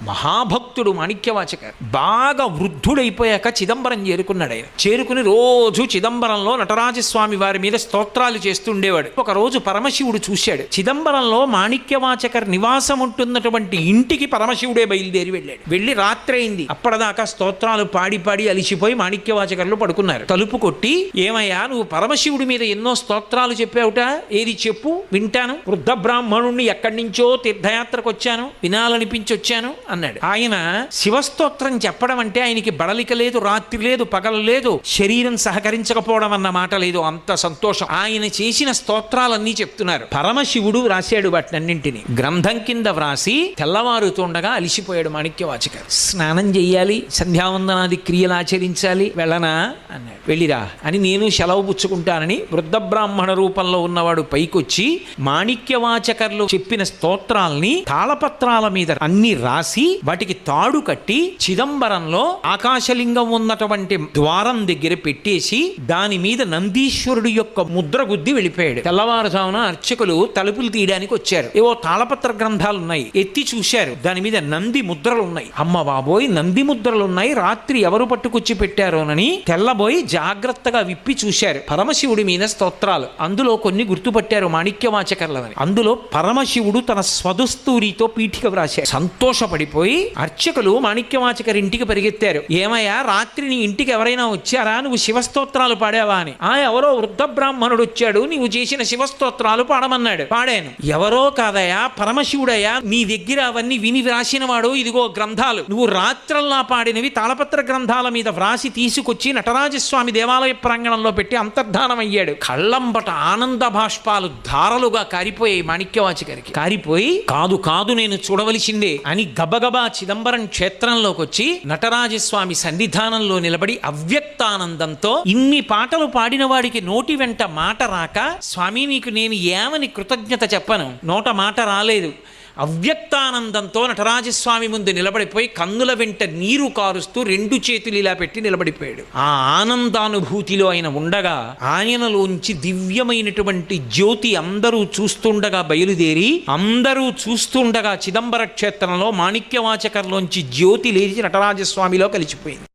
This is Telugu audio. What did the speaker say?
మహాభక్తుడు మాణిక్యవాచకర్. బాగా వృద్ధుడైపోయాక చిదంబరం చేరుకున్నాడు. ఆయన చేరుకుని రోజు చిదంబరంలో నటరాజస్వామి వారి మీద స్తోత్రాలు చేస్తుండేవాడు. ఒక రోజు పరమశివుడు చూశాడు. చిదంబరంలో మాణిక్యవాచకర్ నివాసం ఉంటున్నటువంటి ఇంటికి పరమశివుడే బయలుదేరి వెళ్ళాడు. వెళ్ళి రాత్రి అయింది. అప్పటిదాకా స్తోత్రాలు పాడి పాడి అలిసిపోయి మాణిక్యవాచకర్లు పడుకున్నారు. తలుపు కొట్టి, ఏమయ్యా నువ్వు పరమశివుడి మీద ఎన్నో స్తోత్రాలు చెప్పావుట, ఏది చెప్పు వింటాను. వృద్ధ బ్రాహ్మణుణ్ణి ఎక్కడి నుంచో తీర్థయాత్రకు వచ్చాను, వినాలనిపించి వచ్చాను అన్నాడు. ఆయన శివస్తోత్రం చెప్పడం అంటే ఆయనకి బడలిక లేదు, రాత్రి లేదు, పగలు లేదు, శరీరం సహకరించకపోవడం అన్న మాట లేదు. అంత సంతోషం. ఆయన చేసిన స్తోత్రాలన్నీ చెప్తున్నారు. పరమశివుడు వ్రాసాడు వాటినన్నింటినీ గ్రంథం కింద వ్రాసి తెల్లవారుతుండగా అలిసిపోయాడు మాణిక్యవాచకర్. స్నానం చెయ్యాలి, సంధ్యావందనాది క్రియలు ఆచరించాలి, వెళ్ళనా అన్నాడు. వెళ్ళిరా అని నేను సెలవు పుచ్చుకుంటానని వృద్ధ బ్రాహ్మణ రూపంలో ఉన్నవాడు పైకొచ్చి మాణిక్యవాచకర్లు చెప్పిన స్తోత్రాల్ని తాళపత్రాల మీద అన్ని రాసి వాటికి తాడు కట్టి చిదంబరంలో ఆకాశలింగం ఉన్నటువంటి ద్వారం దగ్గర పెట్టేసి దాని మీద నందీశ్వరుడు యొక్క ముద్ర గుద్ది వెళ్ళిపోయాడు. తెల్లవారుజామున అర్చకులు తలుపులు తీయడానికి వచ్చారు. ఏవో తాళపత్ర గ్రంథాలు ఉన్నాయి, ఎత్తి చూశారు. దాని మీద నంది ముద్రలు ఉన్నాయి. అమ్మ బాబోయ్, నంది ముద్రలు ఉన్నాయి, రాత్రి ఎవరు పట్టుకొచ్చి పెట్టారోనని తెల్లబోయి జాగ్రత్తగా విప్పి చూశారు. పరమశివుడి మీద స్తోత్రాలు. అందులో కొన్ని గుర్తుపట్టారు మాణిక్యవాచకర్లని. అందులో పరమశివుడు తన స్వదుస్తూరితో పీఠిక వ్రాశారు. సంతోషపడిపోయి అర్చకులు మాణిక్యవాచకర్ ఇంటికి పరిగెత్తారు. ఏమయ్యా, రాత్రి నీ ఇంటికి ఎవరైనా వచ్చారా, నువ్వు శివస్తోత్రాలు పాడావా అని. ఎవరో వృద్ధ బ్రాహ్మణుడు వచ్చాడు, నీవు చేసిన శివస్తోత్రాలు పాడమన్నాడు. పాడాను. ఎవరో కాదయా, పరమశివుడయ్యా, నీ దగ్గర అవన్నీ విని వ్రాసిన వాడు. ఇదిగో గ్రంథాలు, నువ్వు రాత్రల్లా పాడినవి తాళపత్ర గ్రంథాల మీద వ్రాసి తీసుకొచ్చి నటరాజస్వామి దేవాలయ ప్రాంగణంలో పెట్టి అంతర్ధానం అయ్యాడు. కళ్ళంబట ఆనంద భాష్పాలు ధారలుగా కారిపోయాయి మాణిక్యవాచకరికి. కారిపోయి కాదు కాదు నేను చూడవలసిందే అని గబగబా చిదంబరం క్షేత్రంలోకి వచ్చి నటరాజస్వామి సన్నిధానంలో నిలబడి అవ్యక్తానందంతో, ఇన్ని పాటలు పాడిన వాడికి నోటి వెంట మాట రాక, స్వామి నీకు నేను ఏమని కృతజ్ఞత చెప్పను, నోట మాట రాలేదు. అవ్యక్తానందంతో నటరాజస్వామి ముందు నిలబడిపోయి కన్నుల వెంట నీరు కారుస్తూ రెండు చేతులు ఇలా పెట్టి నిలబడిపోయాడు. ఆ ఆనందానుభూతిలో ఆయన ఉండగా ఆయనలోంచి దివ్యమైనటువంటి జ్యోతి అందరూ చూస్తుండగా బయలుదేరి, అందరూ చూస్తుండగా చిదంబర క్షేత్రంలో మాణిక్యవాచకర్లోంచి జ్యోతి లేచి నటరాజస్వామిలో కలిసిపోయింది.